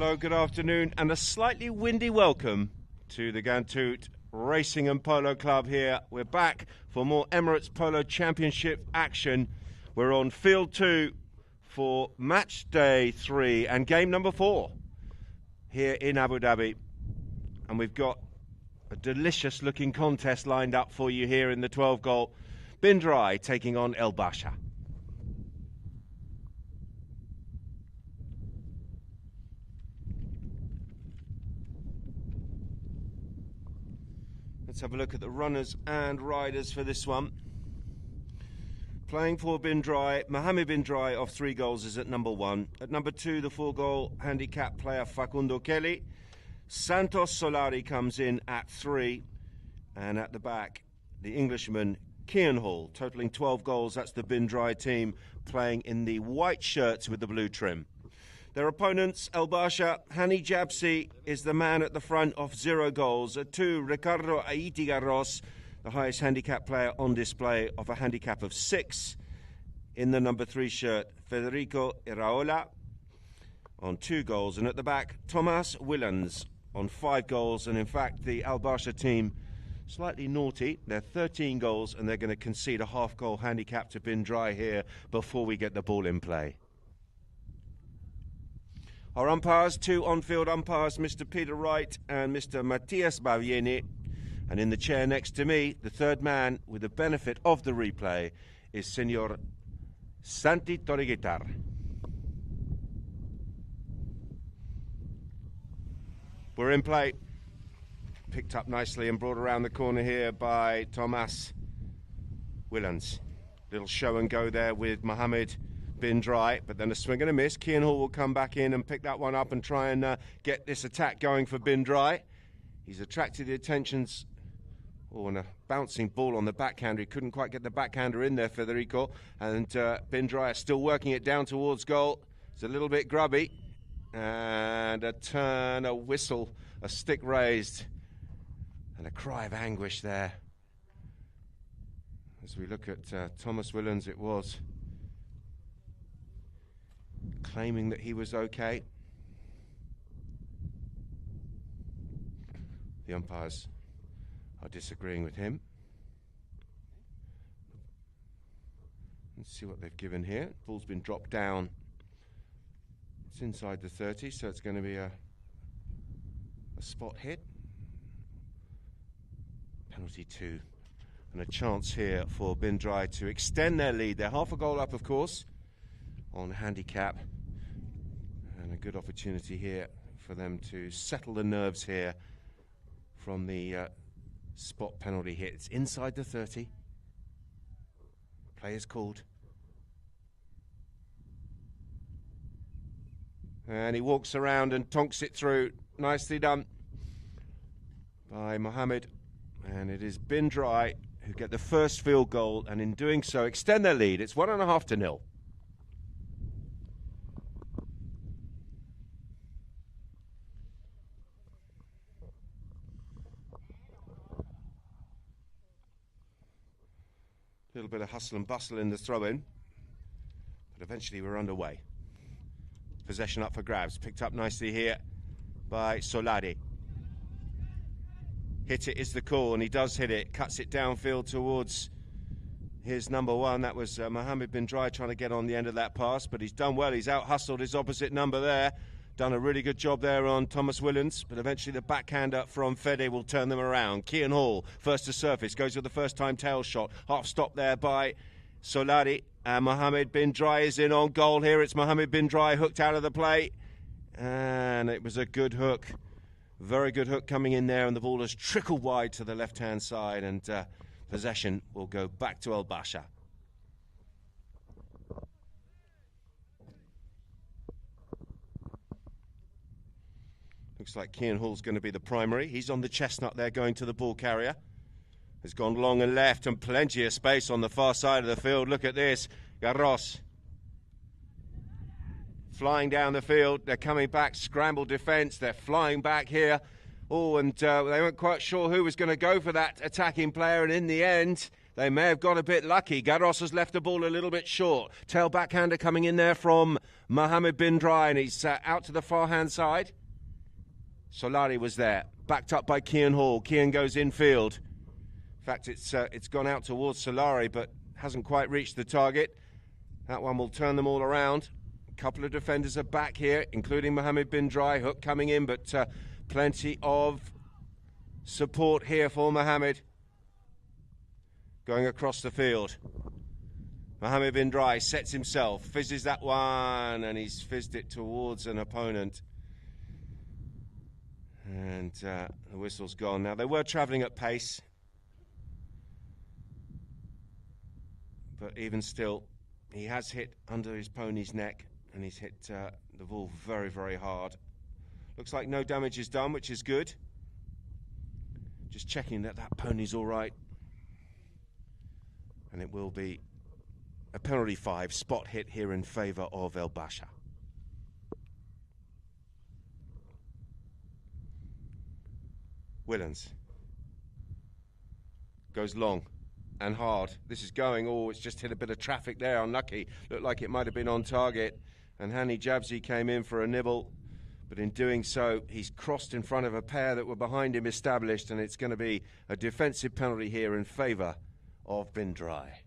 Hello, good afternoon, and a slightly windy welcome to the Gantoot Racing and Polo Club here. We're back for more Emirates Polo Championship action. We're on field 2 for match day 3 and game number 4 here in Abu Dhabi. And we've got a delicious looking contest lined up for you here in the 12-goal. Bin Dry taking on El Basha. Let's have a look at the runners and riders for this one. Playing for Bin Dry, Mohammed Bin Dry of 3 goals is at number 1. At number 2, the 4-goal handicap player Facundo Kelly. Santos Solari comes in at 3. And at the back, the Englishman Kian Hall, totaling 12 goals. That's the Bin Dry team playing in the white shirts with the blue trim. Their opponents, El Basha, Hani Jabsi is the man at the front of 0 goals. At 2, Ricardo Aitigarros, the highest handicap player on display of a handicap of 6. In the number 3 shirt, Federico Iraola on 2 goals. And at the back, Thomas Willans on 5 goals. And in fact, the El Basha team, slightly naughty. They're 13 goals and they're going to concede a half-goal handicap to Bin Dry here before we get the ball in play. Our umpires, 2 on-field umpires, Mr. Peter Wright and Mr. Matthias Bavieni. And in the chair next to me, the third man with the benefit of the replay is Senor Santi Toriguitar. We're in play. Picked up nicely and brought around the corner here by Thomas Willans. Little show and go there with Mohammed Bin Dry, but then a swing and a miss. Kian Hall will come back in and pick that one up and try and get this attack going for Bin Dry. He's attracted the attentions. Oh, and a bouncing ball on the backhander. He couldn't quite get the backhander in there, Federico. And Bin Dry is still working it down towards goal. It's a little bit grubby. And a turn, a whistle, a stick raised. And a cry of anguish there. As we look at Thomas Willans, it was claiming that he was okay. The umpires are disagreeing with him. Let's see what they've given here. Ball's been dropped down. It's inside the 30, so it's going to be a spot hit. Penalty 2. And a chance here for Bin Dry to extend their lead. They're half a goal up, of course, on handicap. And a good opportunity here for them to settle the nerves here from the spot penalty hit. It's inside the 30. Play is called. And he walks around and tonks it through. Nicely done by Mohammed. And it is Bin Dry who get the first field goal, and in doing so extend their lead. It's 1.5-0. A little bit of hustle and bustle in the throw-in, but eventually we're underway. Possession up for grabs, picked up nicely here by Solari. Hit it is the call, and he does hit it. Cuts it downfield towards his number 1. That was Mohammed Bin Dry trying to get on the end of that pass, but he's done well. He's out-hustled his opposite number there. Done a really good job there on Thomas Willans, but eventually the backhander from Fede will turn them around. Kian Hall, first to surface, goes with the first-time tail shot. Half stop there by Solari. And Mohammed Bin Dry is in on goal here. It's Mohammed Bin Dry hooked out of the play. And it was a good hook. Very good hook coming in there, and the ball has trickled wide to the left-hand side, and possession will go back to El Basha. Looks like Kian Hall's going to be the primary. He's on the chestnut there going to the ball carrier. Has gone long and left, and plenty of space on the far side of the field. Look at this. Garros flying down the field. They're coming back. Scramble defence. They're flying back here. Oh, and they weren't quite sure who was going to go for that attacking player, and in the end, They may have got a bit lucky. Garros has left the ball a little bit short. Tail backhander coming in there from Mohammed bin Dry, and he's out to the far-hand side. Solari was there, backed up by Kian Hall. Kian goes infield. In fact, it's gone out towards Solari, but hasn't quite reached the target. That one will turn them all around. A couple of defenders are back here, including Mohammed bin Dry. Hook coming in, but plenty of support here for Mohammed. Going across the field. Mohammed bin Dry sets himself, fizzes that one, and he's fizzed it towards an opponent. And the whistle's gone. Now, they were travelling at pace. But even still, he has hit under his pony's neck, and he's hit the ball very, very hard. Looks like no damage is done, which is good. Just checking that that pony's all right. And it will be a penalty 5 spot hit here in favour of El Basha. Willens goes long and hard. This is going, it's just hit a bit of traffic there, unlucky. Looked like it might have been on target. And Hani Jabzi came in for a nibble. But in doing so, he's crossed in front of a pair that were behind him established, and it's going to be a defensive penalty here in favour of bin Dry.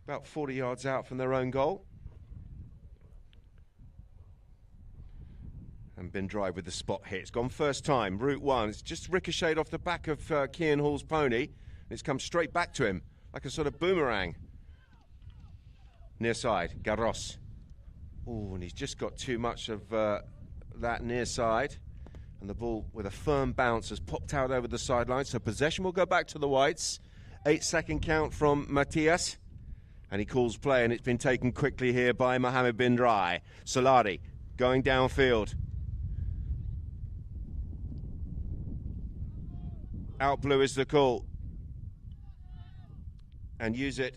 About 40 yards out from their own goal. And bin Dry with the spot hit. It's gone first time, route 1. It's just ricocheted off the back of Kian Hall's pony. And it's come straight back to him, like a sort of boomerang. Near side, Garros. And he's just got too much of that near side. And the ball, with a firm bounce, has popped out over the sideline. So possession will go back to the Whites. 8-second count from Matthias. And he calls play, and it's been taken quickly here by Mohammed bin Dry. Solari going downfield. Out blue is the call. And use it.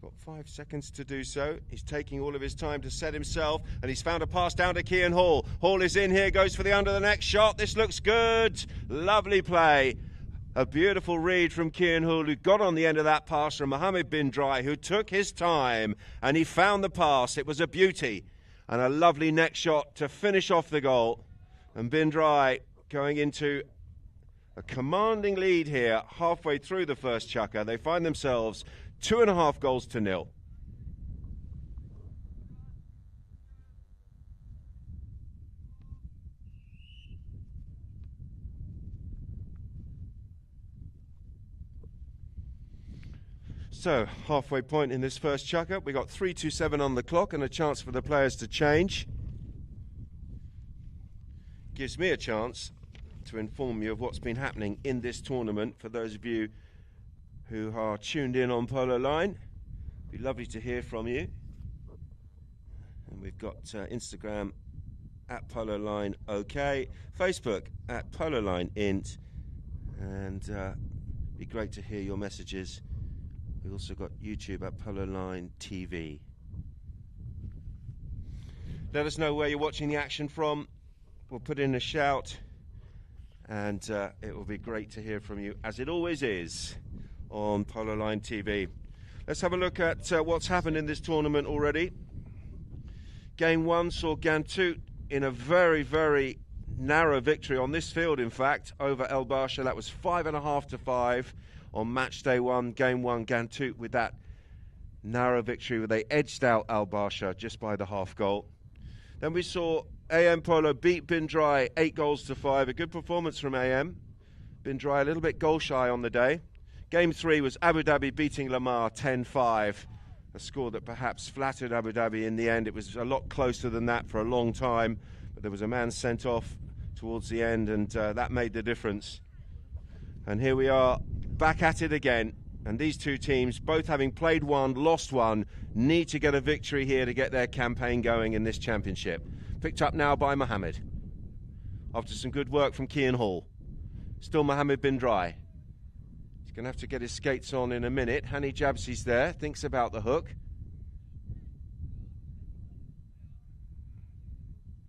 Got 5 seconds to do so. He's taking all of his time to set himself, and he's found a pass down to Kian Hall. Hall is in here, goes for the under the neck shot. This looks good. Lovely play. A beautiful read from Kian Hall, who got on the end of that pass from Mohammed bin Dry, who took his time, and he found the pass. It was a beauty, and a lovely neck shot to finish off the goal. And bin Dry going into a commanding lead here halfway through the first chukker. They find themselves 2.5 goals to 0. So, halfway point in this first chukker. We got 3:27 on the clock and a chance for the players to change. Gives me a chance to inform you of what's been happening in this tournament for those of you who are tuned in on Polo Line. It'd be lovely to hear from you. And we've got Instagram at Polo Line OK, Facebook at Polo Line Int, and it'd be great to hear your messages. We've also got YouTube at Polo Line TV. Let us know where you're watching the action from. We'll put in a shout, and it will be great to hear from you, as it always is, on Polo Line TV. Let's have a look at what's happened in this tournament already. Game 1 saw Gantut in a very, very narrow victory on this field, in fact, over El Basha. That was 5.5 to 5 on match day 1. Game 1, Gantut with that narrow victory where they edged out El Basha just by the half goal. Then we saw AM Polo beat bin Dry 8 goals to 5. A good performance from AM. Bin Dry a little bit goal shy on the day. Game 3 was Abu Dhabi beating Lamar 10-5. A score that perhaps flattered Abu Dhabi in the end. It was a lot closer than that for a long time, but there was a man sent off towards the end, and that made the difference. And here we are back at it again, and these two teams, both having played one, lost one, need to get a victory here to get their campaign going in this championship. Picked up now by Mohammed after some good work from Kian Hall. Still Mohammed bin Dry. He's going to have to get his skates on in a minute. Hani Jabsi's there, thinks about the hook.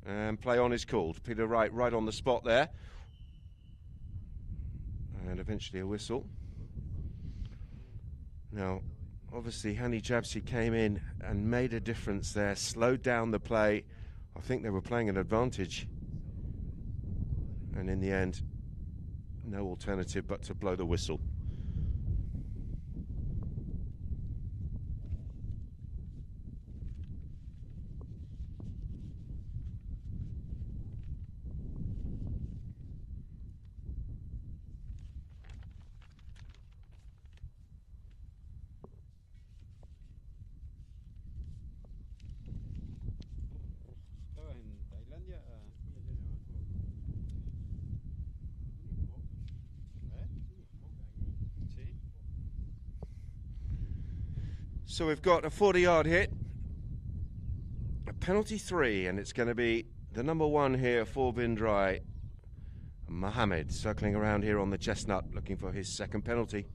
And play on is called. Peter Wright right on the spot there. And eventually a whistle. Now, obviously, Hani Jabsi came in and made a difference there, slowed down the play. I think they were playing an advantage. And in the end, no alternative but to blow the whistle. So we've got a 40-yard hit, a penalty 3, and it's going to be the number 1 here for Bindrai, Mohammed, circling around here on the chestnut, looking for his second penalty.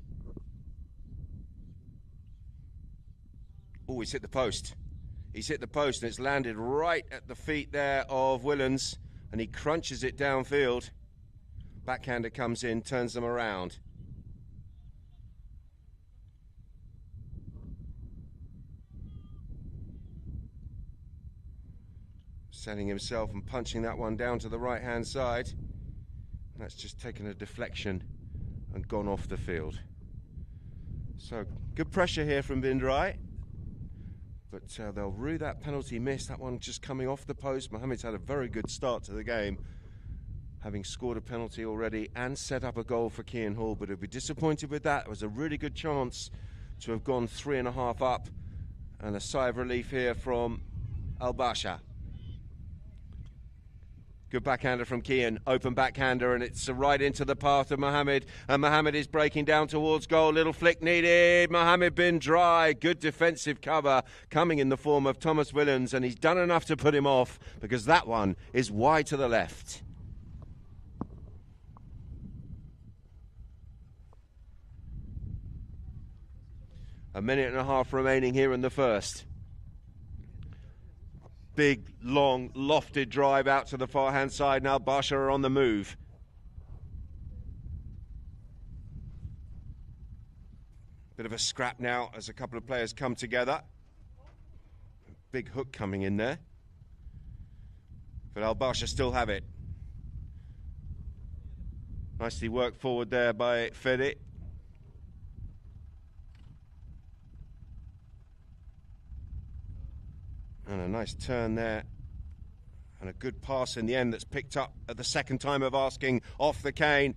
Oh, he's hit the post. He's hit the post, and it's landed right at the feet there of Willens, and he crunches it downfield. Backhander comes in, turns them around. Setting himself and punching that one down to the right-hand side. That's just taken a deflection and gone off the field. So, good pressure here from Bindrai. But they'll rue that penalty miss. That one just coming off the post. Mohammed's had a very good start to the game, having scored a penalty already and set up a goal for Kean Hall. But he'll be disappointed with that. It was a really good chance to have gone 3.5 up. And a sigh of relief here from Al-Basha. Good backhander from Kean, open backhander, and it's right into the path of Mohammed. And Mohammed is breaking down towards goal. Little flick needed. Mohammed Bindrai, good defensive cover coming in the form of Thomas Willens, and he's done enough to put him off because that one is wide to the left. A minute and a half remaining here in the first. Big, long, lofted drive out to the far-hand side. Now Basha are on the move. Bit of a scrap now as a couple of players come together. Big hook coming in there. But Al-Basha still have it. Nicely worked forward there by Fede. And a nice turn there. And a good pass in the end that's picked up at the second time of asking off the cane.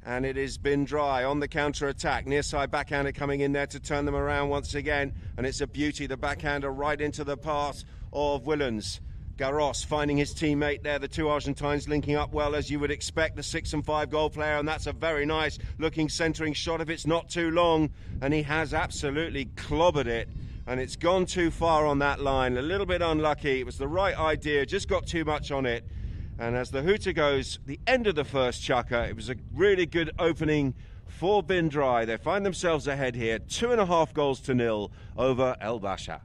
And it has been dry on the counter-attack. Near side backhander coming in there to turn them around once again. And it's a beauty, the backhander right into the path of Willens. Garros finding his teammate there. The two Argentines linking up well, as you would expect. The 6 and 5 goal player, and that's a very nice looking centering shot if it's not too long. And he has absolutely clobbered it. And it's gone too far on that line. A little bit unlucky. It was the right idea, just got too much on it. And as the hooter goes, the end of the first chukker, it was a really good opening for Bindrai. They find themselves ahead here, 2.5 goals to 0 over El Basha.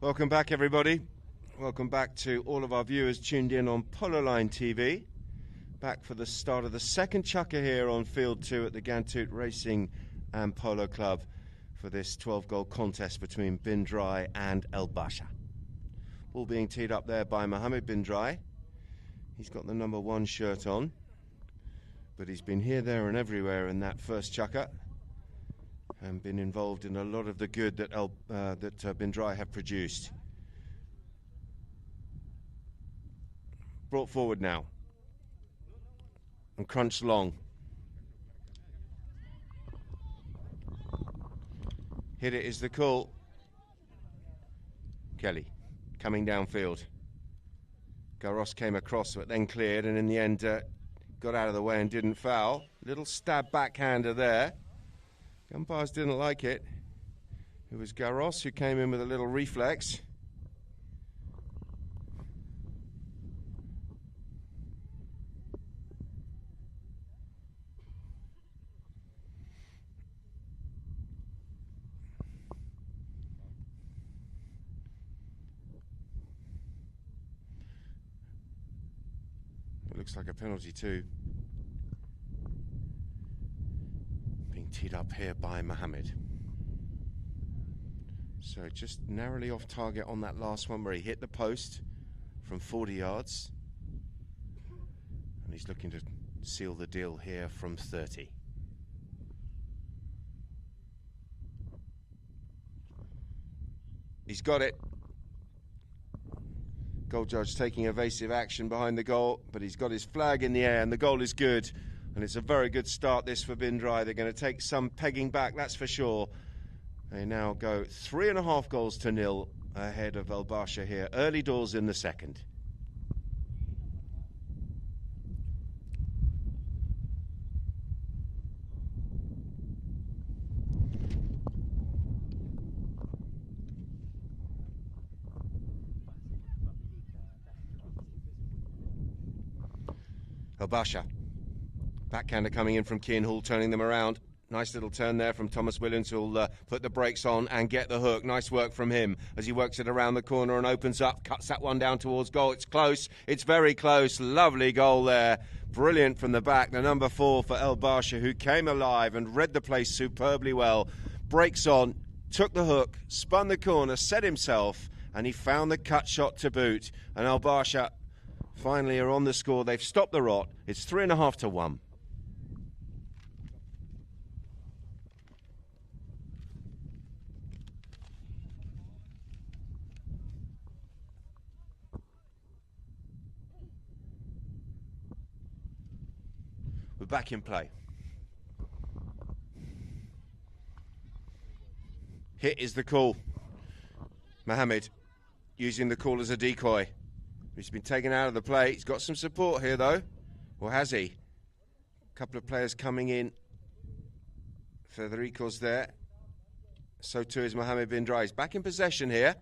Welcome back, everybody. Welcome back to all of our viewers tuned in on Polo Line TV. Back for the start of the second chukker here on Field 2 at the Gantoot Racing and Polo Club for this 12-goal contest between Bin Dry and El Basha. Ball being teed up there by Mohammed Bin Dry. He's got the number 1 shirt on, but he's been here, there and everywhere in that first chukker and been involved in a lot of the good that Bin Dry have produced. Brought forward now and crunched long. Hit it is the call. Kelly coming downfield. Garros came across but then cleared, and in the end got out of the way and didn't foul. Little stab backhander there. The umpires didn't like it. It was Garros who came in with a little reflex. It looks like a penalty too. Being teed up here by Mohammed. So just narrowly off target on that last one where he hit the post from 40 yards. And he's looking to seal the deal here from 30. He's got it. Goal judge taking evasive action behind the goal, but he's got his flag in the air and the goal is good. And it's a very good start this for Bin Dry. They're going to take some pegging back, that's for sure. They now go 3.5 goals to nil ahead of El Basha here. Early doors in the second. El Basha. Backhander coming in from Kian Hall, turning them around. Nice little turn there from Thomas Williams, who'll put the brakes on and get the hook. Nice work from him as he works it around the corner and opens up, cuts that one down towards goal. It's close. It's very close. Lovely goal there. Brilliant from the back. The number 4 for El Basha, who came alive and read the place superbly well. Brakes on, took the hook, spun the corner, set himself, and he found the cut shot to boot. And El Basha finally are on the score. They've stopped the rot. It's 3.5 to 1. We're back in play. Hit is the call. Mohammed using the call as a decoy. He's been taken out of the play. He's got some support here, though. Or has he? A couple of players coming in. Federico's there. So too is Mohammed Bin Dry. He's back in possession here.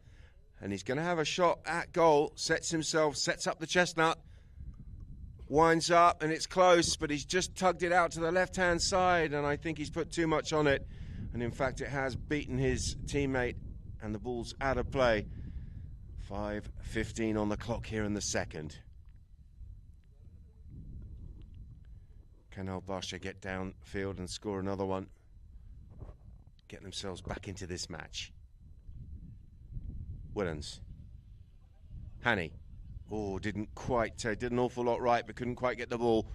And he's going to have a shot at goal. Sets himself, sets up the chestnut. Winds up, and it's close, but he's just tugged it out to the left-hand side, and I think he's put too much on it. And in fact, it has beaten his teammate, and the ball's out of play. 5:15 on the clock here in the second. Can El Basha get downfield and score another one? Get themselves back into this match. Willens. Hanny. Oh, didn't quite, did an awful lot right, but couldn't quite get the ball.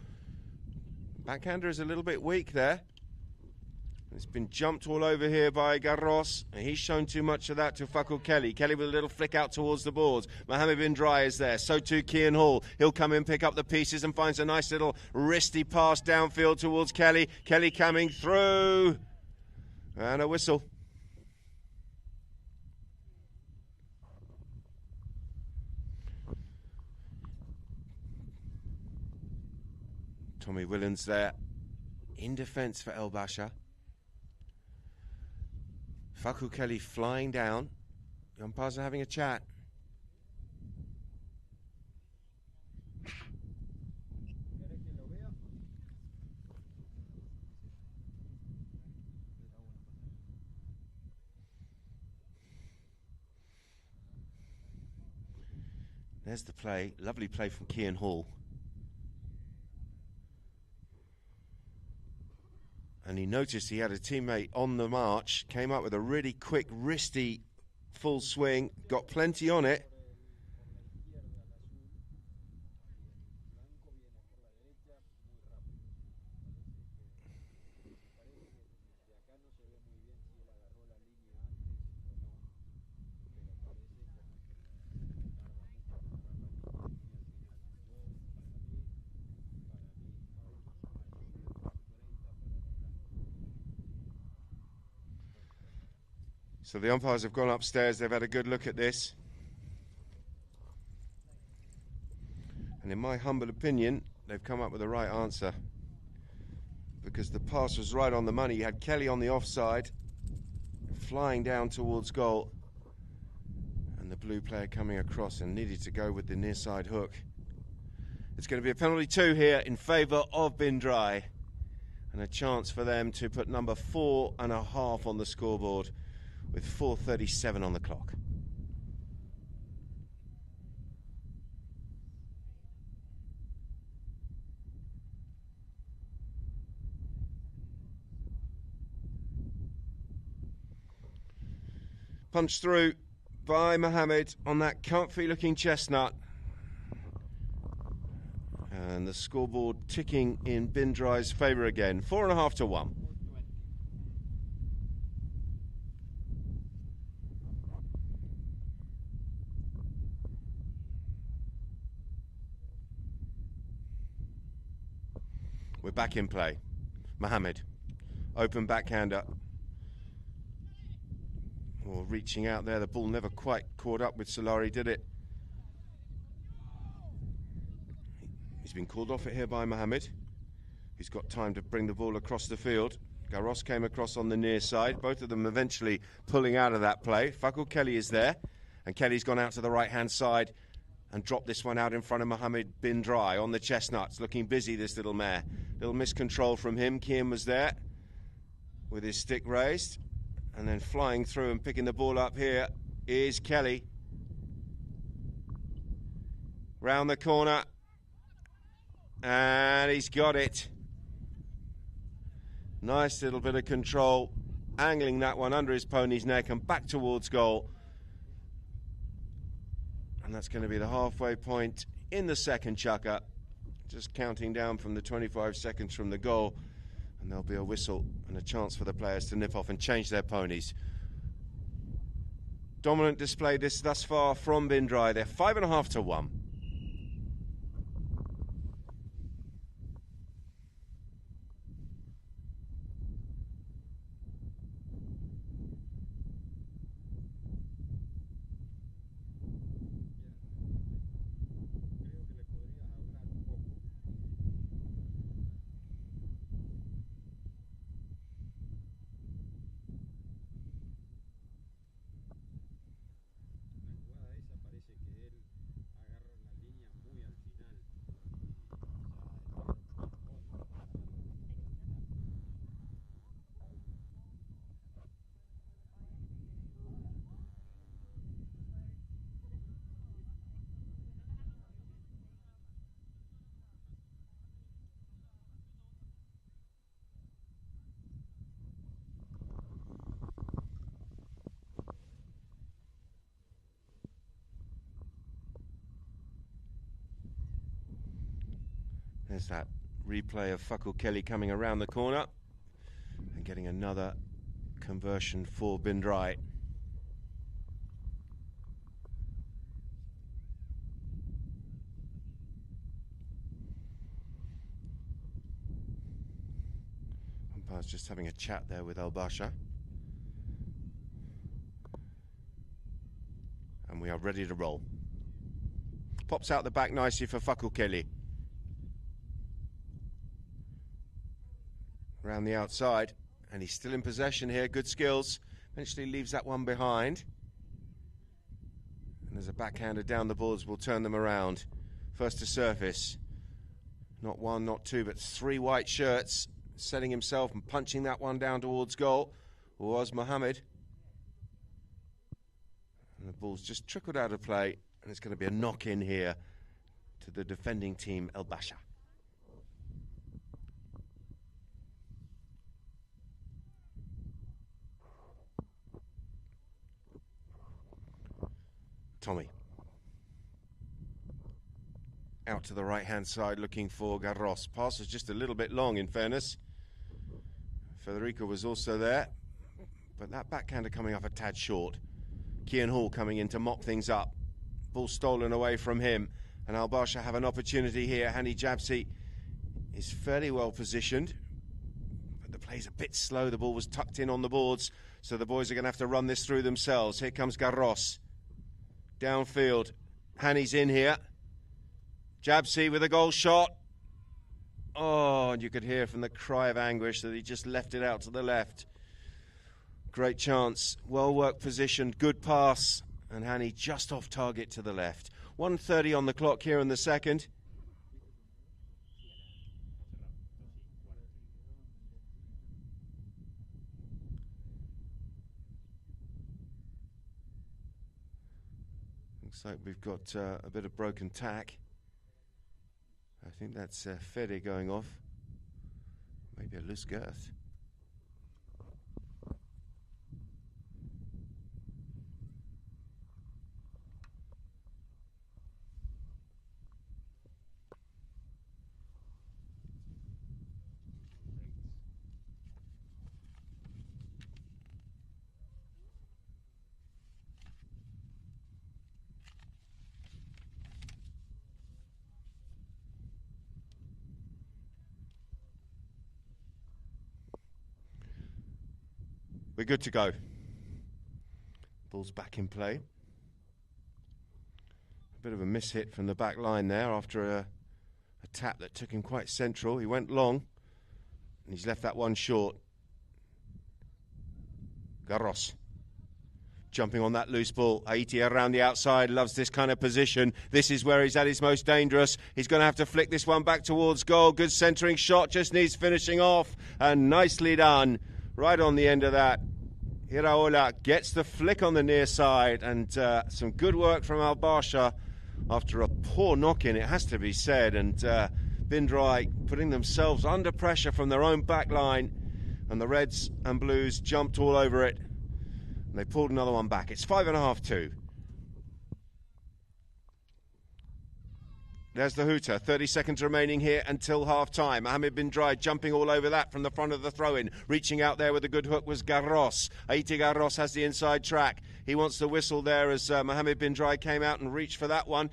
Backhander is a little bit weak there. It's been jumped all over here by Garros, and he's shown too much of that to Fakul Kelly. Kelly with a little flick out towards the boards. Mohammed Bin Dry is there, so too Kian Hall. He'll come in, pick up the pieces, and finds a nice little wristy pass downfield towards Kelly. Kelly coming through, and a whistle. Tommy Willens there in defence for El Basha. Fakul Kelly flying down. The umpires are having a chat. There's the play. Lovely play from Kian Hall. And he noticed he had a teammate on the march, came up with a really quick, wristy, full swing, got plenty on it. So the umpires have gone upstairs, they've had a good look at this. And in my humble opinion, they've come up with the right answer. Because the pass was right on the money. You had Kelly on the offside, flying down towards goal. And the blue player coming across and needed to go with the near side hook. It's going to be a penalty 2 here in favour of Bindrai. And a chance for them to put number 4.5 on the scoreboard, with 4:37 on the clock. Punched through by Mohammed on that comfy looking chestnut. And the scoreboard ticking in Bindrai's favour again, 4.5 to 1. We're back in play. Mohammed, open backhander. Or reaching out there, the ball never quite caught up with Solari, did it? He's been called off it here by Mohammed. He's got time to bring the ball across the field. Garros came across on the near side. Both of them eventually pulling out of that play. Fakul Kelly is there. And Kelly's gone out to the right-hand side and dropped this one out in front of Mohammed Bindrai on the chestnuts. Looking busy, this little mare. Little miscontrol from him. Kian was there with his stick raised. And then flying through and picking the ball up here is Kelly. Round the corner. And he's got it. Nice little bit of control. Angling that one under his pony's neck and back towards goal. And that's going to be the halfway point in the second chukker. Just counting down from the 25 seconds from the goal. And there'll be a whistle and a chance for the players to nip off and change their ponies. Dominant display this thus far from Bindrai. They're 5.5 to 1. There's that replay of Fakul Kelly coming around the corner and getting another conversion for Bindrai. Umpire's just having a chat there with Al Basha. And we are ready to roll. Pops out the back nicely for Fakul Kelly. Around the outside, and he's still in possession here. Good skills. Eventually leaves that one behind. And there's a backhander down the boards. We'll turn them around. First to surface. Not one, not two, but three white shirts. Setting himself and punching that one down towards goal was Mohammed. And the ball's just trickled out of play And it's going to be a knock-in here to the defending team, El Basha. Tommy. Out to the right-hand side looking for Garros. Pass was just a little bit long, in fairness. Federico was also there, but that backhander coming up a tad short. Kian Hall coming in to mop things up. Ball stolen away from him, and Al Basha have an opportunity here. Hani Jabsi is fairly well positioned, but the play's a bit slow. The ball was tucked in on the boards, so the boys are going to have to run this through themselves. Here comes Garros. Downfield. Hani's in here. Jabsi with a goal shot. Oh, and you could hear from the cry of anguish that he just left it out to the left. Great chance. Well worked position. Good pass. And Hani just off target to the left. 1:30 on the clock here in the second. Looks like we've got a bit of broken tack. I think that's Fede going off. Maybe a loose girth. We're good to go. Ball's back in play. A bit of a mishit from the back line there after a tap that took him quite central. He went long, and he's left that one short. Garros. Jumping on that loose ball. Haiti around the outside, loves this kind of position. This is where he's at his most dangerous. He's going to have to flick this one back towards goal. Good centering shot, just needs finishing off. And nicely done. Right on the end of that. Iraola gets the flick on the near side, and some good work from Al Basha after a poor knock-in, it has to be said. And Bindrai putting themselves under pressure from their own back line, and the Reds and Blues jumped all over it. And they pulled another one back. It's 5.5-2. There's the hooter. 30 seconds remaining here until half-time. Mohamed Bindrai jumping all over that from the front of the throw-in. Reaching out there with a good hook was Garros. Haiti Garros has the inside track. He wants the whistle there as Mohamed Bindrai came out and reached for that one.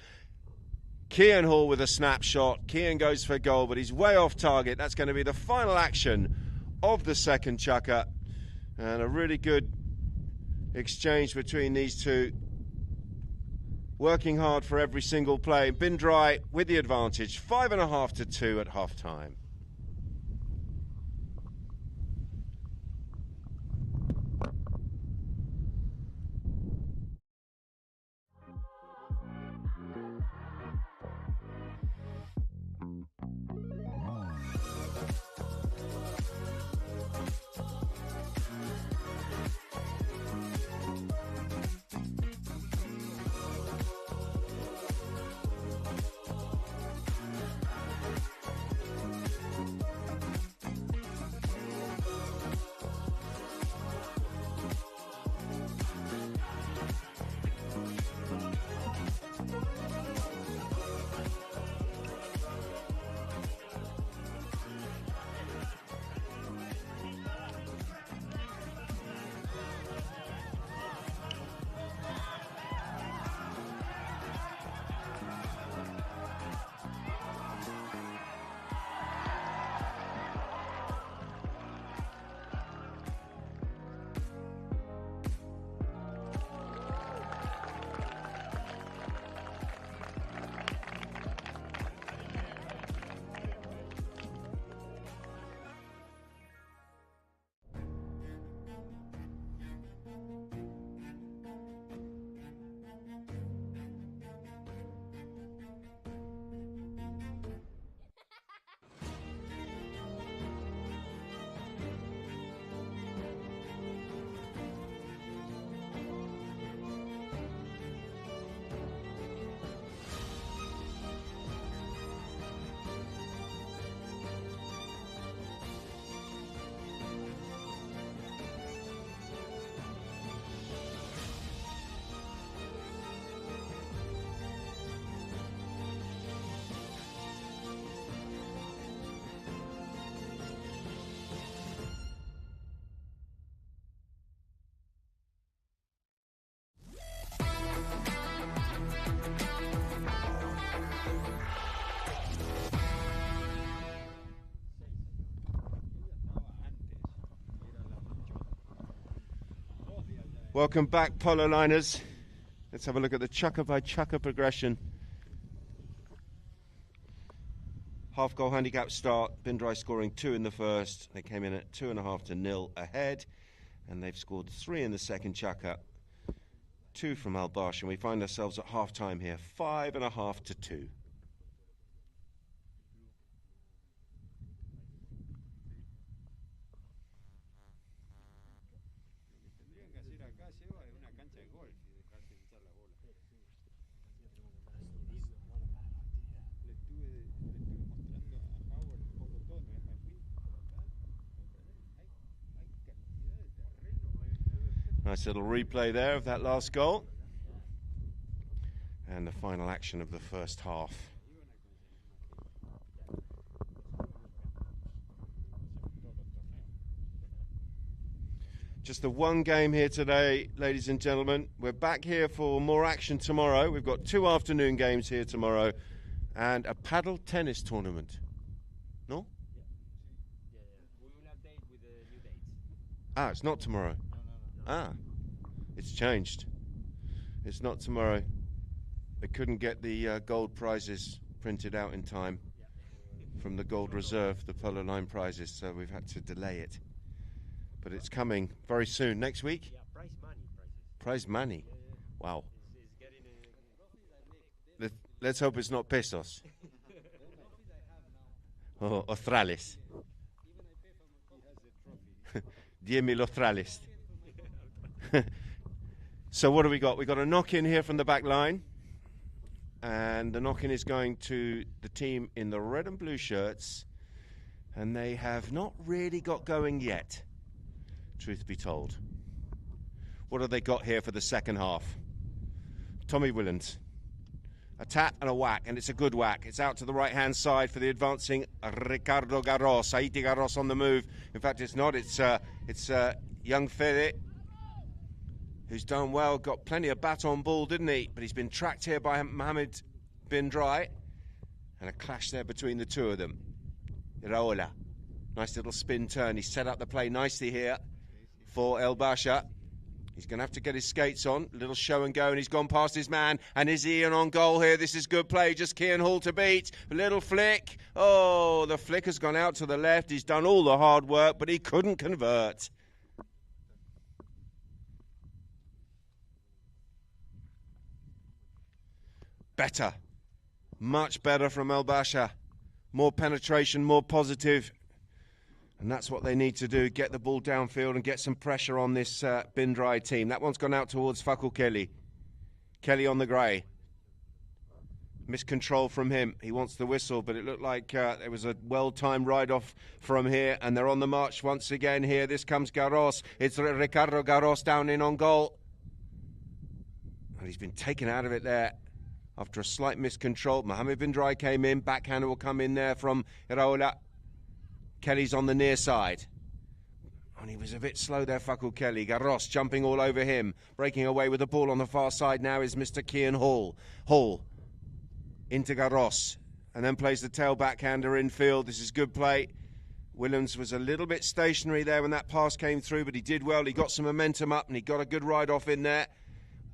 Kian Hall with a snapshot. Kian goes for goal, but he's way off target. That's going to be the final action of the second chukker. And a really good exchange between these two. Working hard for every single play. Bindrai with the advantage. 5.5-2 at half-time. Welcome back, Polo Liners. Let's have a look at the chukker-by-chukker progression. Half-goal handicap start. Bindrai scoring 2 in the first. They came in at 2.5-0 ahead, and they've scored 3 in the second chukker. 2 from Al Barsha, and we find ourselves at half-time here, 5.5-2. Nice little replay there of that last goal. And the final action of the first half. Just the one game here today, ladies and gentlemen. We're back here for more action tomorrow. We've got 2 afternoon games here tomorrow and a paddle tennis tournament. No? Yeah. We will update with the new dates. Ah, it's not tomorrow. No. Ah, it's changed. It's not tomorrow. They couldn't get the gold prizes printed out in time from the gold reserve, the Polo Line prizes, so we've had to delay it. But it's coming very soon. Next week? Yeah, prize money prizes. Prize money? Yeah. Wow. It's getting Let's hope it's not pesos. Oh, australes. 10,000 australes. So what do we got? We got a knock-in here from the back line, and the knock-in is going to the team in the red and blue shirts, and they have not really got going yet, truth be told. What have they got here for the second half? Tommy Williams. A tap and a whack, and it's a good whack. It's out to the right-hand side for the advancing Ricardo Garros. Haiti Garros on the move. In fact, it's not. It's young Fede, who's done well, got plenty of bat on ball, didn't he? But he's been tracked here by Mohammed Bindrai. And a clash there between the two of them. Iraola. Nice little spin turn. He set up the play nicely here for El Basha. He's going to have to get his skates on. A little show and go, and he's gone past his man. And is Ian on goal here? This is good play. Just Kian Hall to beat. A little flick. Oh, the flick has gone out to the left. He's done all the hard work, but he couldn't convert. Better. Much better from El Basha. More penetration, more positive. And that's what they need to do, get the ball downfield and get some pressure on this Bindrai team. That one's gone out towards Fakul Kelly. Kelly on the grey. Miscontrol from him. He wants the whistle, but it looked like it was a well-timed ride-off from here, and they're on the march once again here. This comes Garros. It's Ricardo Garros down in on goal. And he's been taken out of it there after a slight miscontrol. Mohammed Bindrai came in. Backhander will come in there from Iraola. Kelly's on the near side. And he was a bit slow there, Fakul Kelly. Garros jumping all over him. Breaking away with the ball on the far side now is Mr. Kian Hall. Hall into Garros. And then plays the tail backhander infield. This is good play. Williams was a little bit stationary there when that pass came through, but he did well. He got some momentum up and he got a good ride off in there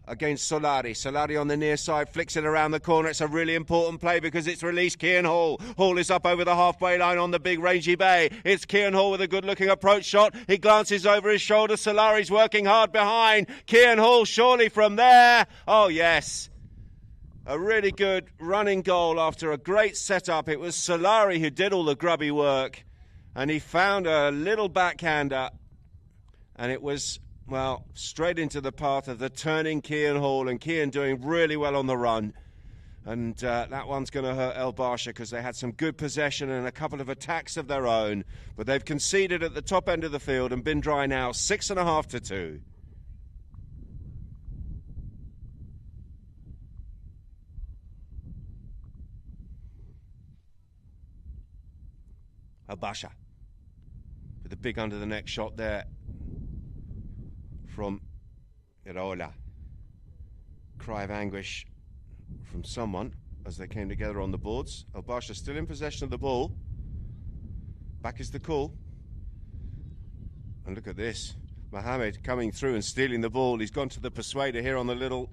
against Solari. Solari on the near side, flicks it around the corner. It's a really important play because it's released Kian Hall. Hall is up over the halfway line on the big rangy bay. It's Kian Hall with a good-looking approach shot. He glances over his shoulder. Solari's working hard behind. Kian Hall surely from there. Oh, yes. A really good running goal after a great setup. It was Solari who did all the grubby work. And he found a little backhander. And it was, well, straight into the path of the turning Kian Hall, and Kian doing really well on the run. And that one's going to hurt El Basha because they had some good possession and a couple of attacks of their own. But they've conceded at the top end of the field, and Bindrai now 6.5-2. El Basha with a big under the neck shot there from Iraola. Cry of anguish from someone as they came together on the boards. El Basha still in possession of the ball. Back is the call. And look at this. Mohamed coming through and stealing the ball. He's gone to the persuader here on the little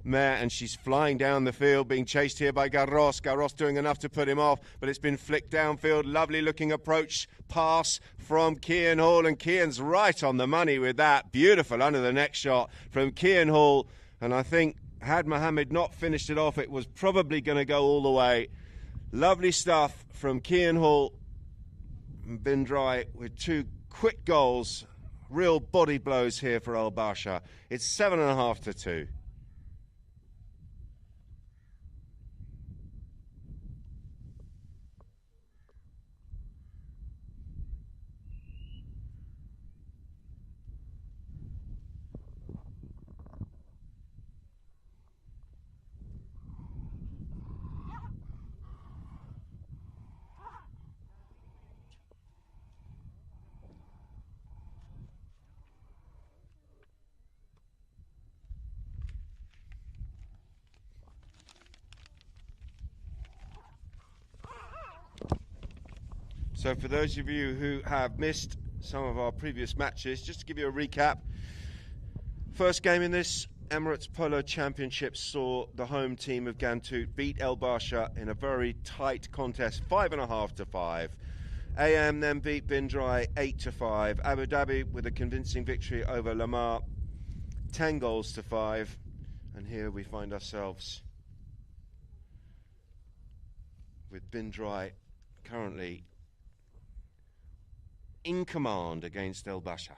mare, and she's flying down the field, being chased here by Garros. Garros doing enough to put him off, but it's been flicked downfield. Lovely looking approach pass from Cian Hall, and Cian's right on the money with that. Beautiful under the neck shot from Cian Hall, and I think had Mohamed not finished it off, it was probably going to go all the way. Lovely stuff from Cian Hall and Bin Dry with two quick goals. Real body blows here for Al Barsha. It's 7.5 to 2. So for those of you who have missed some of our previous matches, just to give you a recap, first game in this Emirates Polo Championship saw the home team of Gantut beat El Barsha in a very tight contest, 5.5 to 5. AM then beat Bin Dry 8 to 5. Abu Dhabi with a convincing victory over Lamar, 10 goals to 5. And here we find ourselves with Bin Dry currently in command against El Barsha.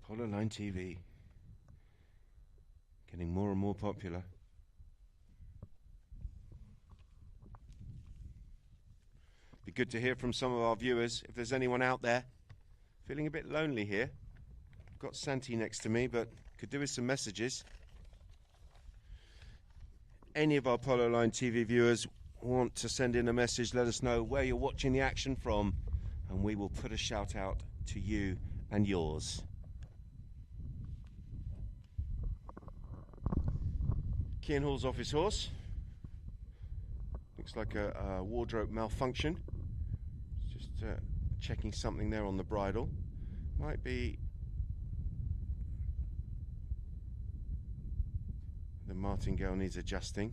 Polo Line TV getting more and more popular. Be good to hear from some of our viewers if there's anyone out there feeling a bit lonely here. I've got Santi next to me, but could do with some messages. Any of our Polo Line TV viewers want to send in a message, let us know where you're watching the action from, and we will put a shout out to you and yours. Cian Hall's off his horse. Looks like a wardrobe malfunction. Just checking something there on the bridle. Might be the martingale needs adjusting.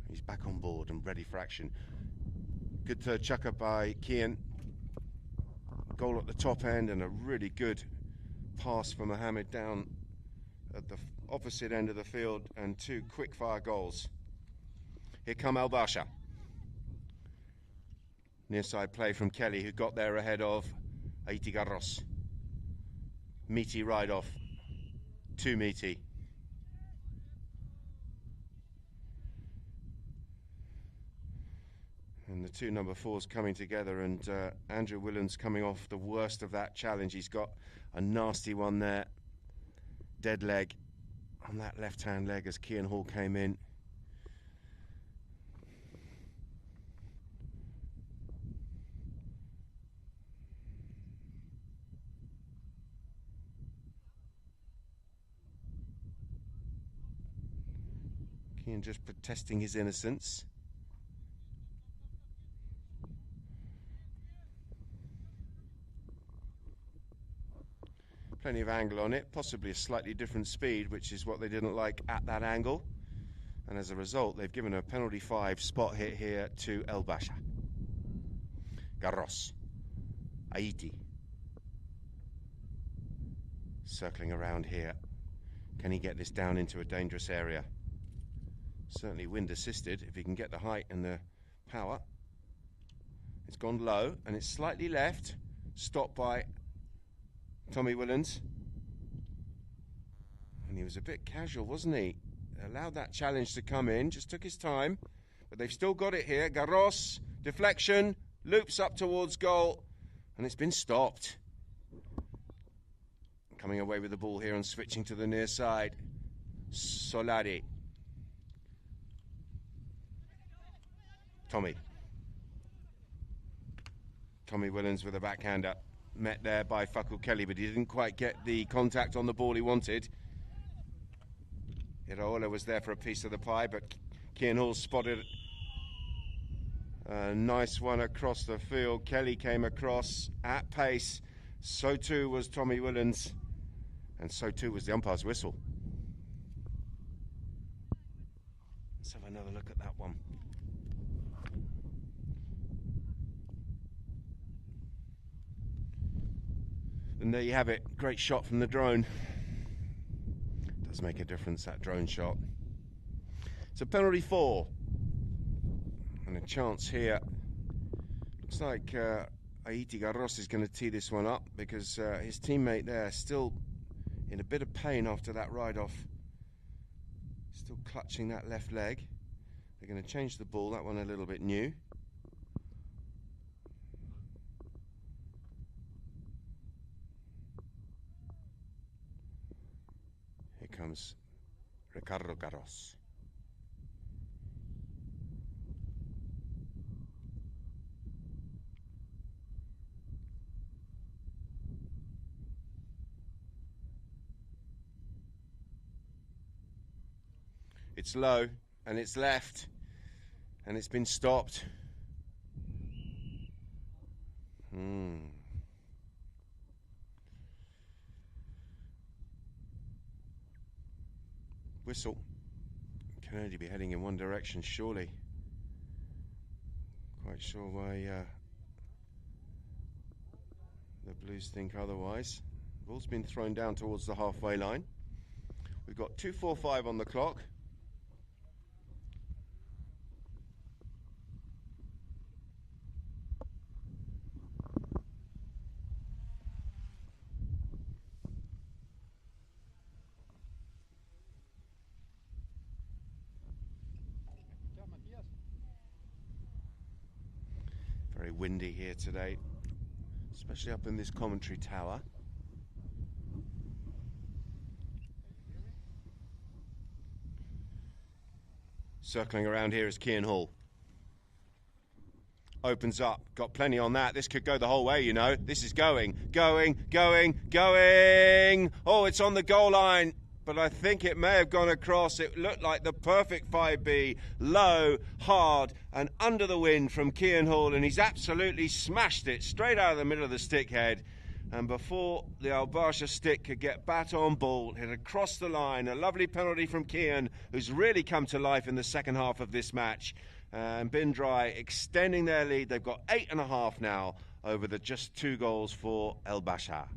He's back on board and ready for action. Good third chucker by Cian. Goal at the top end and a really good pass for Mohamed down at the opposite end of the field, and two quick fire goals. Here come Al Barsha. Near side play from Kelly, who got there ahead of Aiti Garros. Meaty ride off. Too meaty. And the two number fours coming together, and Andrew Williams coming off the worst of that challenge. He's got a nasty one there. Dead leg on that left-hand leg as Cian Hall came in. Cian just protesting his innocence. Plenty of angle on it, possibly a slightly different speed, which is what they didn't like at that angle. And as a result, they've given a penalty 5 spot hit here to El Barsha. Garros. Aiti. Circling around here. Can he get this down into a dangerous area? Certainly wind assisted if he can get the height and the power. It's gone low and it's slightly left. Stopped by Tommy Willens. And he was a bit casual, wasn't he? Allowed that challenge to come in, just took his time, but they've still got it here. Garros, deflection, loops up towards goal, and it's been stopped. Coming away with the ball here and switching to the near side. Solari. Tommy Willens with a backhander. Met there by Fakul Kelly, but he didn't quite get the contact on the ball he wanted. Iraola was there for a piece of the pie, but Cian Hall spotted a nice one across the field. Kelly came across at pace. So too was Tommy Willens, and so too was the umpire's whistle. Let's have another look at that one. And there you have it. Great shot from the drone. Does make a difference, that drone shot. It's a penalty 4. And a chance here. Looks like Aiti Garros is going to tee this one up, because his teammate there still in a bit of pain after that ride-off. Still clutching that left leg. They're going to change the ball, that one a little bit new. Here comes Ricardo Garros. It's low, and it's left, and it's been stopped. Whistle. Can only be heading in one direction, surely. Quite sure why the Blues think otherwise. Ball's been thrown down towards the halfway line. We've got 2:45 on the clock. Very windy here today, especially up in this commentary tower. Circling around here is Cian Hall. Opens up, got plenty on that. This could go the whole way, you know. This is going. Oh, it's on the goal line, but I think it may have gone across. It looked like the perfect 5B. Low, hard, and under the wind from Cian Hall, and he's absolutely smashed it straight out of the middle of the stick head. And before the Al Barsha stick could get bat on ball, it had crossed the line. A lovely penalty from Cian, who's really come to life in the second half of this match. And Bin Dry extending their lead. They've got 8.5 now over the just 2 goals for El Basha.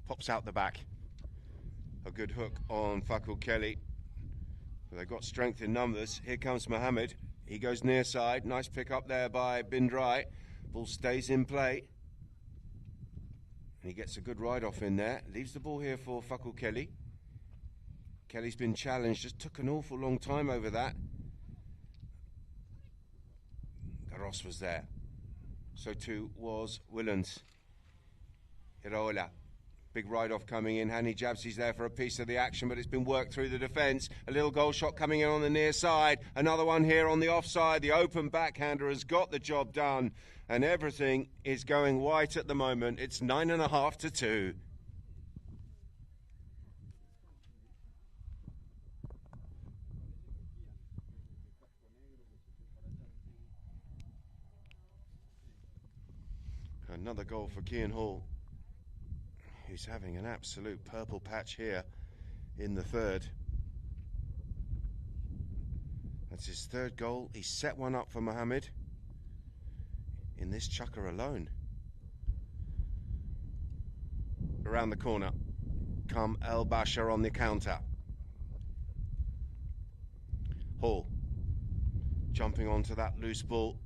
Pops out the back. A good hook on Fakul Kelly. They've got strength in numbers. Here comes Mohammed. He goes near side. Nice pick up there by Bin Dry. Ball stays in play. And he gets a good ride off in there. Leaves the ball here for Fakul Kelly. Kelly's been challenged. Just took an awful long time over that. Garros was there. So too was Willens. Iraola. Big ride-off coming in. Hani Jabsi's there for a piece of the action, but it's been worked through the defence. A little goal shot coming in on the near side. Another one here on the offside. The open backhander has got the job done, and everything is going white at the moment. It's 9.5 to 2. Another goal for Cian Hall, who's having an absolute purple patch here in the third. That's his third goal. He set one up for Mohammed in this chukker alone. Around the corner come El Basha on the counter. Hall jumping onto that loose ball.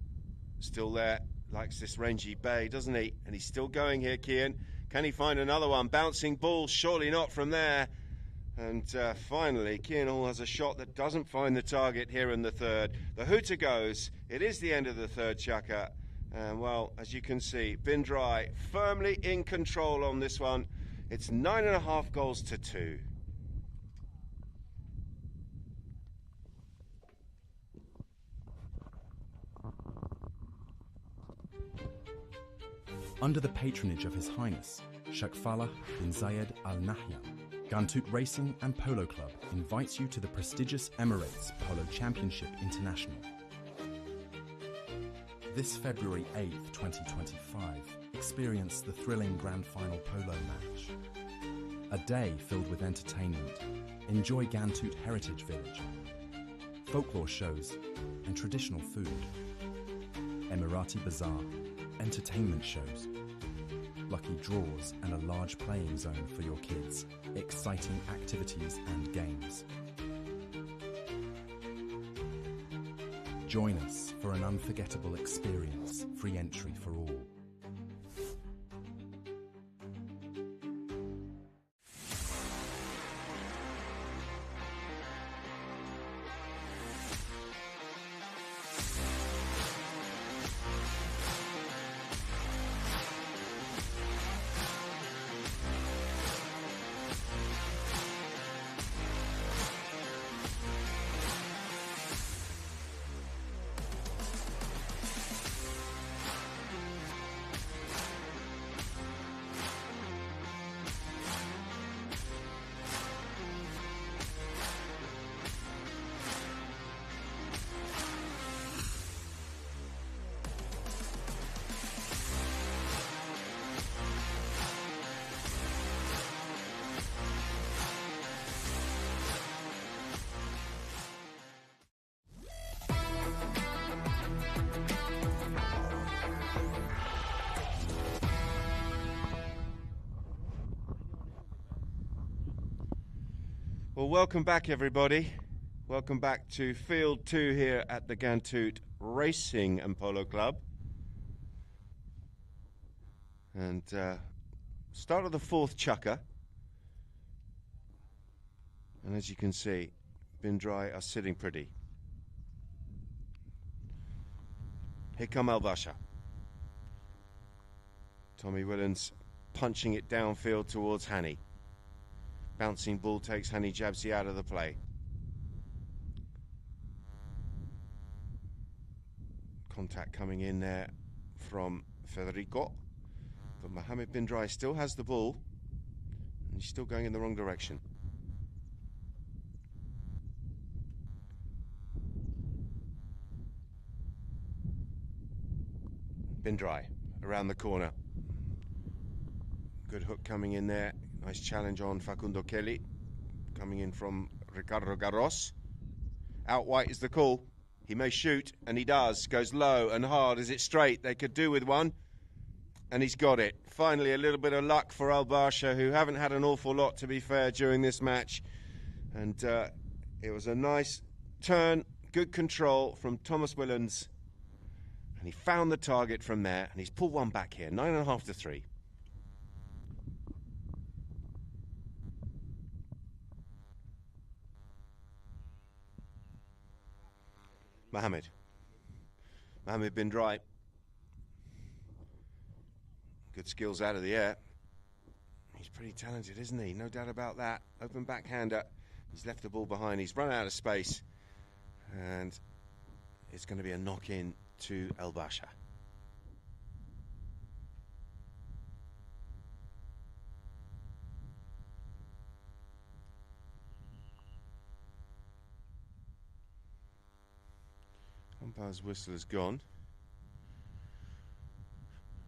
Still there. Likes this rangy bay, doesn't he? And he's still going here, Cian. Can he find another one? Bouncing ball, surely not from there. And finally, Cian Hall has a shot that doesn't find the target here in the third. The hooter goes. It is the end of the third chukker. And well, as you can see, Bindrai firmly in control on this one. It's 9.5 goals to 2. Under the patronage of His Highness, Sheikh Falah bin Zayed Al Nahyan, Gantut Racing and Polo Club invites you to the prestigious Emirates Polo Championship International. This February 8th, 2025, experience the thrilling Grand Final Polo match. A day filled with entertainment. Enjoy Gantut Heritage Village, folklore shows and traditional food. Emirati Bazaar, entertainment shows, lucky draws and a large playing zone for your kids, exciting activities and games. Join us for an unforgettable experience, free entry for all. Well, welcome back, everybody. Welcome back to Field 2 here at the Gantut Racing and Polo Club. And start of the fourth chukker. And as you can see, Bindrai are sitting pretty. Here come Al Basha. Tommy Willens punching it downfield towards Hani. Bouncing ball takes Hani Jabsi out of the play. Contact coming in there from Federico. But Mohamed Bindrai still has the ball. And he's still going in the wrong direction. Bindrai around the corner. Good hook coming in there. Nice challenge on Facundo Kelly. Coming in from Ricardo Garros. Out wide is the call. He may shoot, and he does. Goes low and hard. Is it straight? They could do with one. And he's got it. Finally, a little bit of luck for Al Basha, who haven't had an awful lot, to be fair, during this match. And it was a nice turn, good control from Thomas Willens. And he found the target from there, and he's pulled one back here. 9.5 to 3. Mohamed Bindrai. Good skills out of the air. He's pretty talented, isn't he? No doubt about that. Open backhander. He's left the ball behind. He's run out of space. And it's going to be a knock-in to Al Basha. Umpire's whistle is gone.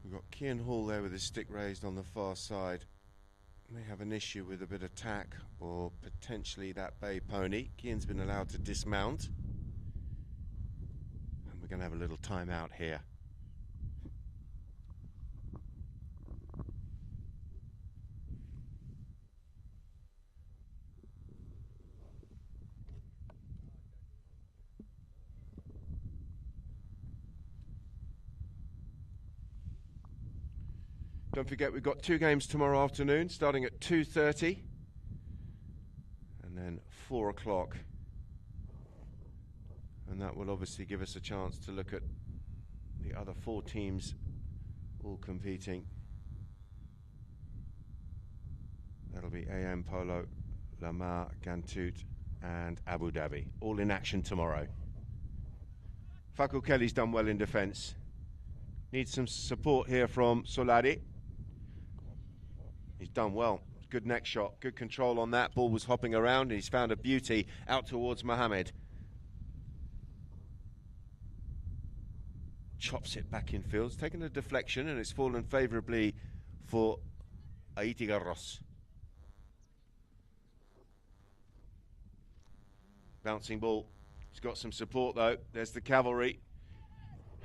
We've got Kian Hall there with his stick raised on the far side. May have an issue with a bit of tack or potentially that bay pony. Kian's been allowed to dismount. And we're going to have a little time out here. Don't forget, we've got 2 games tomorrow afternoon, starting at 2:30 and then 4 o'clock. And that will obviously give us a chance to look at the other 4 teams all competing. That'll be AM Polo, Lamar, Gantut and Abu Dhabi, all in action tomorrow. Fakul Kelly's done well in defence. Needs some support here from Solari. He's done well. Good neck shot, good control on that. Ball was hopping around and he's found a beauty out towards Mohammed. Chops it back in field. It's taken a deflection and it's fallen favourably for Aitigarros. Bouncing ball. He's got some support though. There's the cavalry.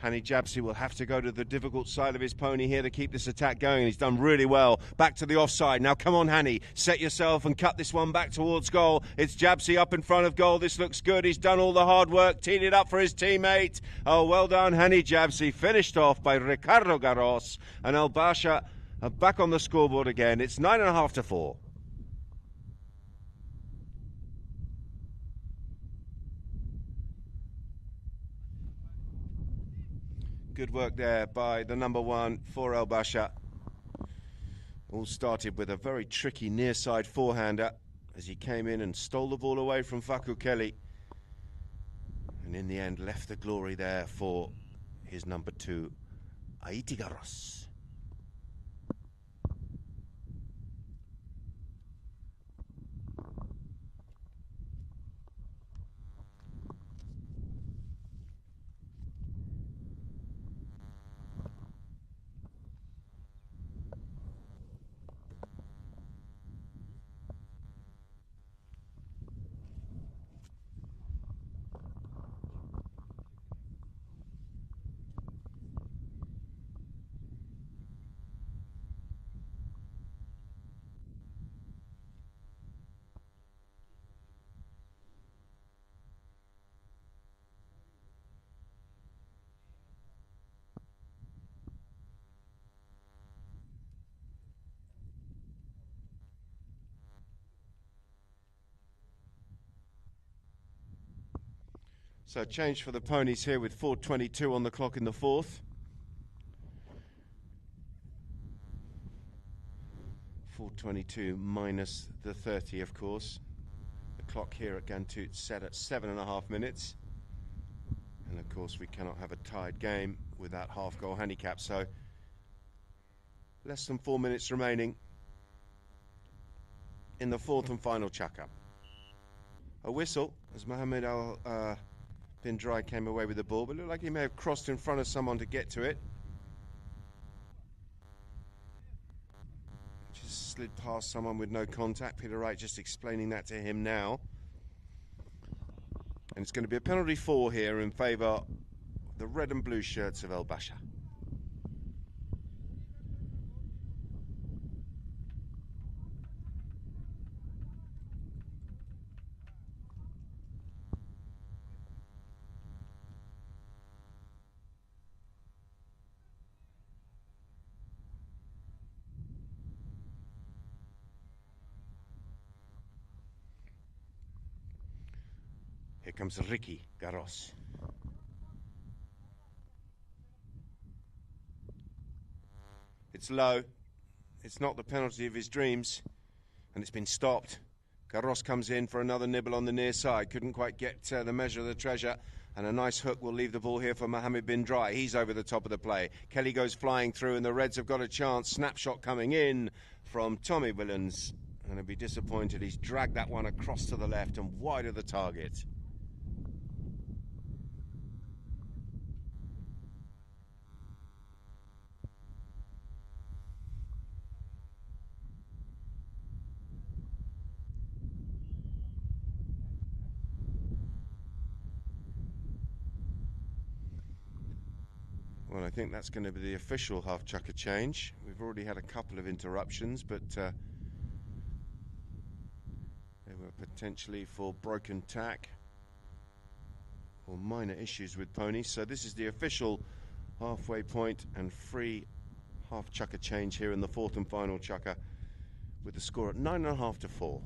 Hani Jabsi will have to go to the difficult side of his pony here to keep this attack going. He's done really well. Back to the offside. Now come on, Hani. Set yourself and cut this one back towards goal. It's Jabsi up in front of goal. This looks good. He's done all the hard work. Teed it up for his teammate. Oh, well done, Hani Jabsi. Finished off by Ricardo Garros. And El Basha are back on the scoreboard again. It's 9.5 to 4. Good work there by the number 1 for El Basha. All started with a very tricky near side forehander as he came in and stole the ball away from Fakul Kelly. And in the end left the glory there for his number 2, Aitigarros. So change for the ponies here with 4:22 on the clock in the 4th. 4:22 minus the 30, of course. The clock here at Gantut set at 7.5 minutes. And of course we cannot have a tied game with that half goal handicap, so less than 4 minutes remaining in the 4th and final chuck-up. A whistle as Mohammed Al Bin Dry came away with the ball, but it looked like he may have crossed in front of someone to get to it. Just slid past someone with no contact. Peter Wright just explaining that to him now. And it's going to be a penalty 4 here in favour of the red and blue shirts of El Basha. Here comes Ricky Garros. It's low. It's not the penalty of his dreams. And it's been stopped. Garros comes in for another nibble on the near side. Couldn't quite get the measure of the treasure. And a nice hook will leave the ball here for Mohammed Bin Dry. He's over the top of the play. Kelly goes flying through and the Reds have got a chance. Snapshot coming in from Tommy Willens. And he'll be disappointed. He's dragged that one across to the left and wide of the target. Well, I think that's going to be the official half chucker change. We've already had a couple of interruptions, but they were potentially for broken tack or minor issues with ponies. So this is the official halfway point and free half chucker change here in the 4th and final chucker with the score at 9.5 to 4.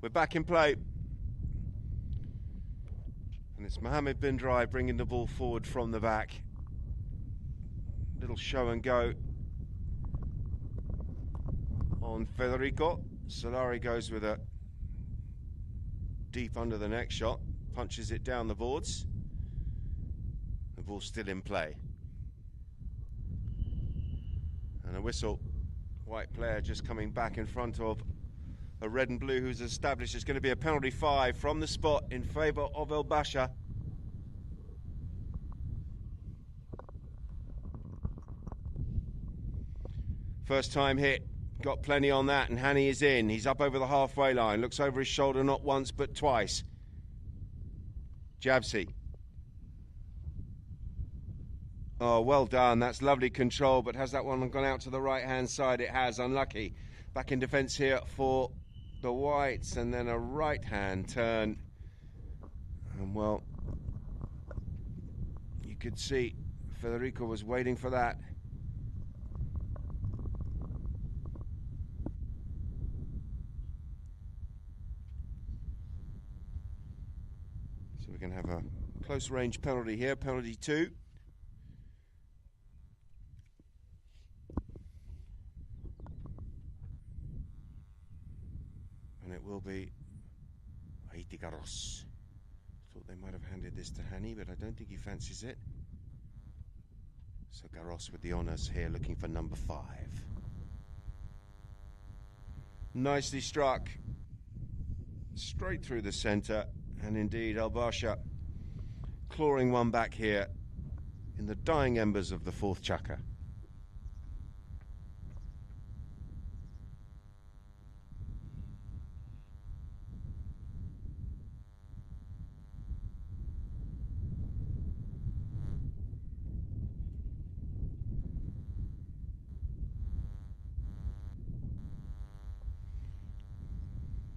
We're back in play. And it's Mohammed bin Drai bringing the ball forward from the back. Little show and go on Federico. Solari goes with a deep under the neck shot, punches it down the boards. The ball's still in play. And a whistle. White player just coming back in front of a red and blue who's established. It's going to be a penalty 5 from the spot in favour of El Basha. First time hit, got plenty on that, and Hani is in. He's up over the halfway line, looks over his shoulder not once but twice. Jabsi. Oh, well done. That's lovely control, but has that one gone out to the right-hand side? It has. Unlucky. Back in defence here for the Whites, and then a right-hand turn. And, well, you could see Federico was waiting for that. So we can have a close-range penalty here, penalty 2. And it will be Haiti Garros. Thought they might have handed this to Hani, but I don't think he fancies it. So Garros with the honours here, looking for number 5. Nicely struck. Straight through the centre. And indeed, El Basha clawing one back here in the dying embers of the 4th chukka.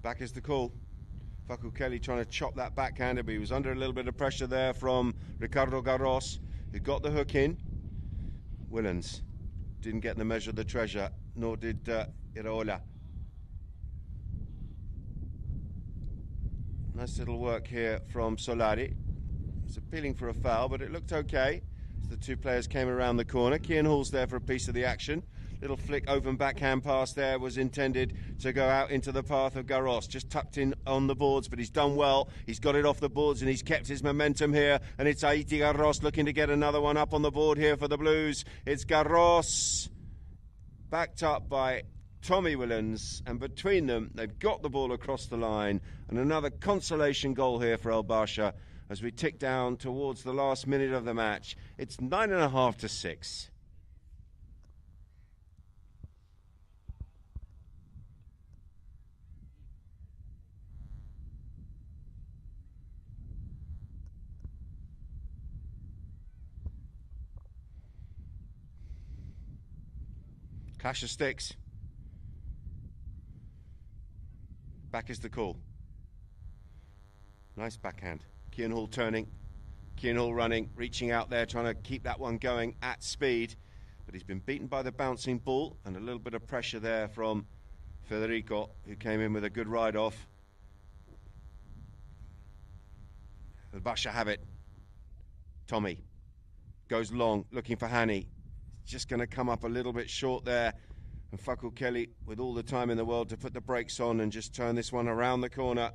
Back is the call. Fakou Kelly trying to chop that backhander, but he was under a little bit of pressure there from Ricardo Garros, who got the hook in. Willens didn't get the measure of the treasure, nor did Iraola. Nice little work here from Solari. He's appealing for a foul, but it looked okay as the two players came around the corner. Kian Hall's there for a piece of the action. Little flick open backhand pass there was intended to go out into the path of Garros. Just tucked in on the boards, but he's done well. He's got it off the boards and he's kept his momentum here. And it's Haiti Garros looking to get another one up on the board here for the Blues. It's Garros backed up by Tommy Willens. And between them, they've got the ball across the line. And another consolation goal here for El Basha as we tick down towards the last minute of the match. It's 9.5 to 6. Clash of sticks. Back is the call. Nice backhand. Kian Hall turning. Kian Hall running, reaching out there, trying to keep that one going at speed. But he's been beaten by the bouncing ball and a little bit of pressure there from Federico, who came in with a good ride off. The Basha have it. Tommy goes long, looking for Hani. Just going to come up a little bit short there. And Fakou Kelly, with all the time in the world to put the brakes on and just turn this one around the corner.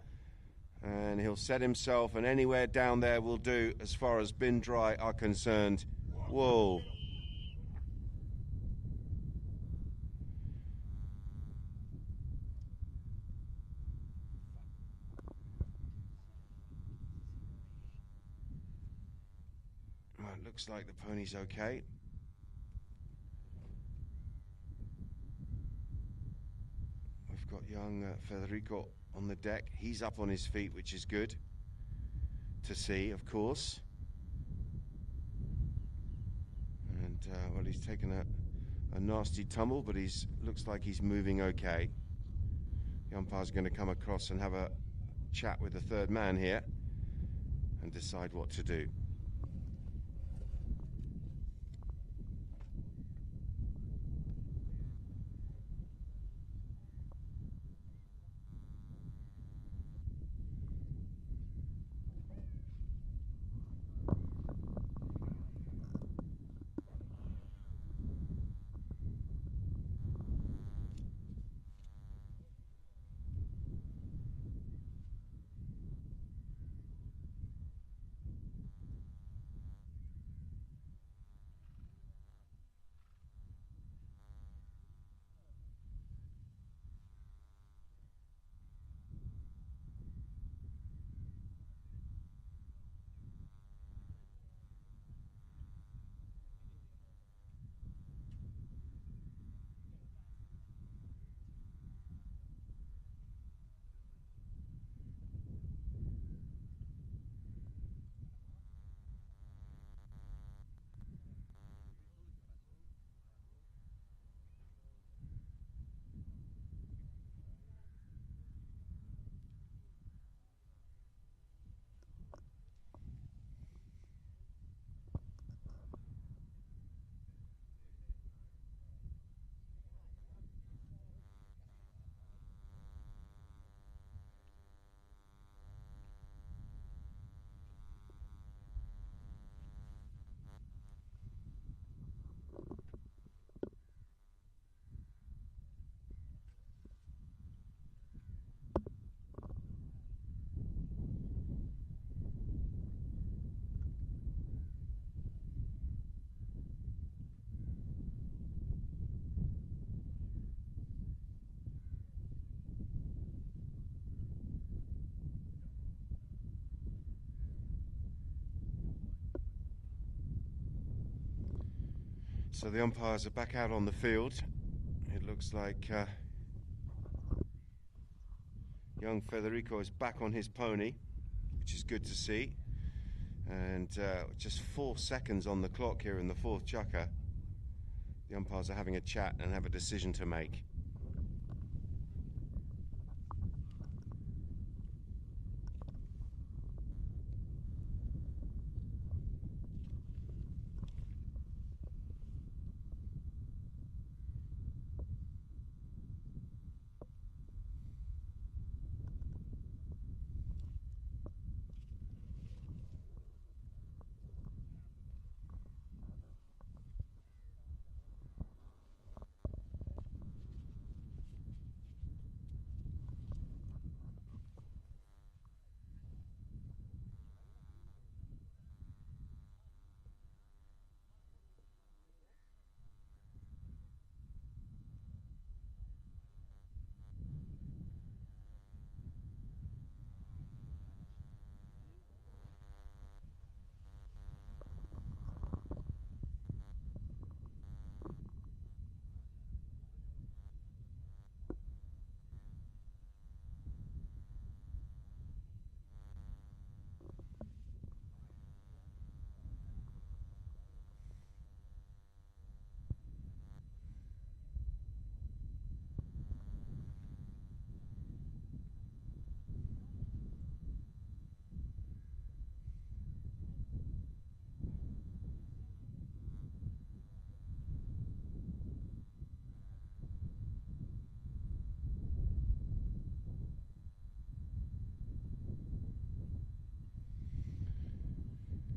And he'll set himself, and anywhere down there will do as far as bin dry are concerned. Whoa. Well, it looks like the pony's okay. We've got young Federico on the deck. He's up on his feet, which is good to see, of course. And, well, he's taken a nasty tumble, but looks like he's moving okay. The umpire's going to come across and have a chat with the third man here and decide what to do. So the umpires are back out on the field. It looks like young Federico is back on his pony, which is good to see. And just 4 seconds on the clock here in the fourth chukker. The umpires are having a chat and have a decision to make.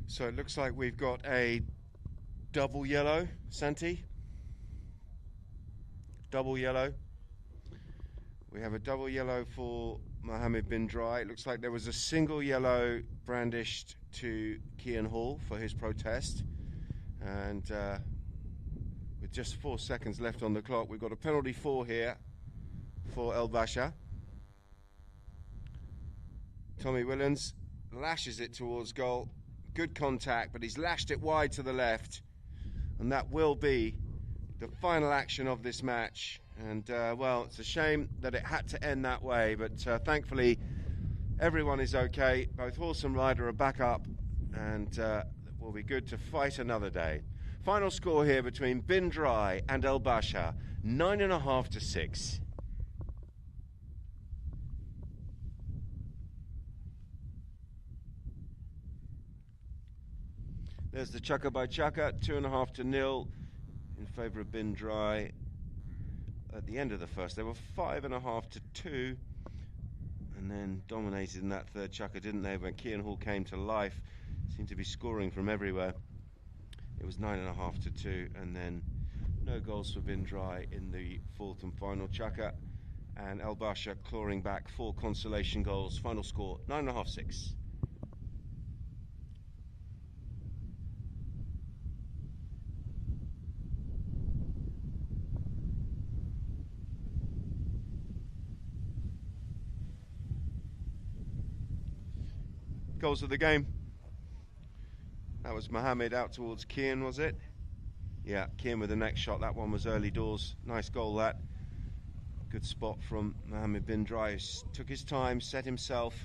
So it looks like we've got a double yellow, Santi. Double yellow. We have a double yellow for Mohammed bin Dry. It looks like there was a single yellow brandished to Kian Hall for his protest. And with just 4 seconds left on the clock, we've got a penalty 4 here for El Basha. Tommy Willens lashes it towards goal. Good contact, but he's lashed it wide to the left. And that will be the final action of this match. And, well, it's a shame that it had to end that way. But thankfully, everyone is okay. Both horse and rider are back up. And will be good to fight another day. Final score here between Bin Dry and El Basha, 9.5 to 6. There's the chukker by chukker, 2.5 to 0 in favour of Bin Dry. At the end of the first, they were 5.5 to 2, and then dominated in that third chukker, didn't they? When Kian Hall came to life, seemed to be scoring from everywhere. It was 9.5 to 2, and then no goals for Bin Dry in the fourth and final chukker, and El Basha clawing back 4 consolation goals. Final score 9.5-6. Goals of the game. That was Mohammed out towards Kian, was it? Yeah, Kian with the next shot. That one was early doors. Nice goal, that. Good spot from Mohammed bin Dry. Took his time, set himself,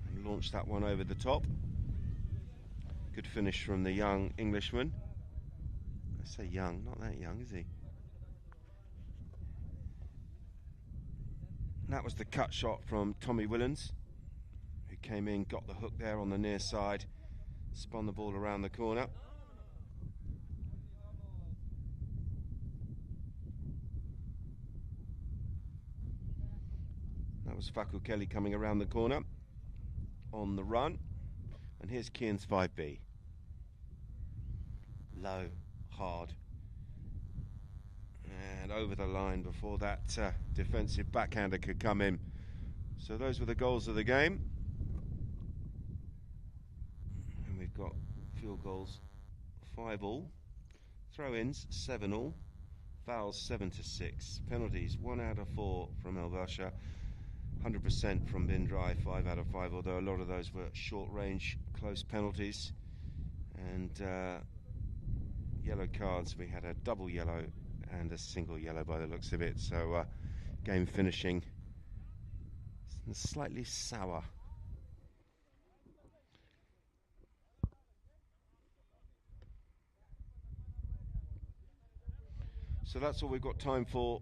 and launched that one over the top. Good finish from the young Englishman. I say young, not that young, is he? And that was the cut shot from Tommy Willens, who came in, got the hook there on the near side, spun the ball around the corner. That was Faku Kelly coming around the corner on the run. And here's Kian's 5B. Low, hard, and over the line before that defensive backhander could come in. So those were the goals of the game. And we've got field goals 5-all, throw-ins 7-all, fouls 7-6, penalties 1 out of 4 from El Basha, 100% from Bin Dry, 5 out of 5, although a lot of those were short range close penalties. And yellow cards. We had a double yellow and a single yellow by the looks of it. So game finishing slightly sour. So that's all we've got time for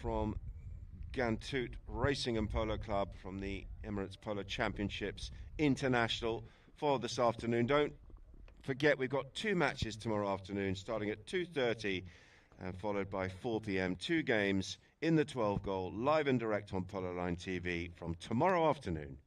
from Gantut Racing and Polo Club from the Emirates Polo Championships International for this afternoon. Don't forget we've got 2 matches tomorrow afternoon starting at 2:30 and followed by 4 p.m. 2 games in the 12 goal live and direct on Polo Line TV from tomorrow afternoon.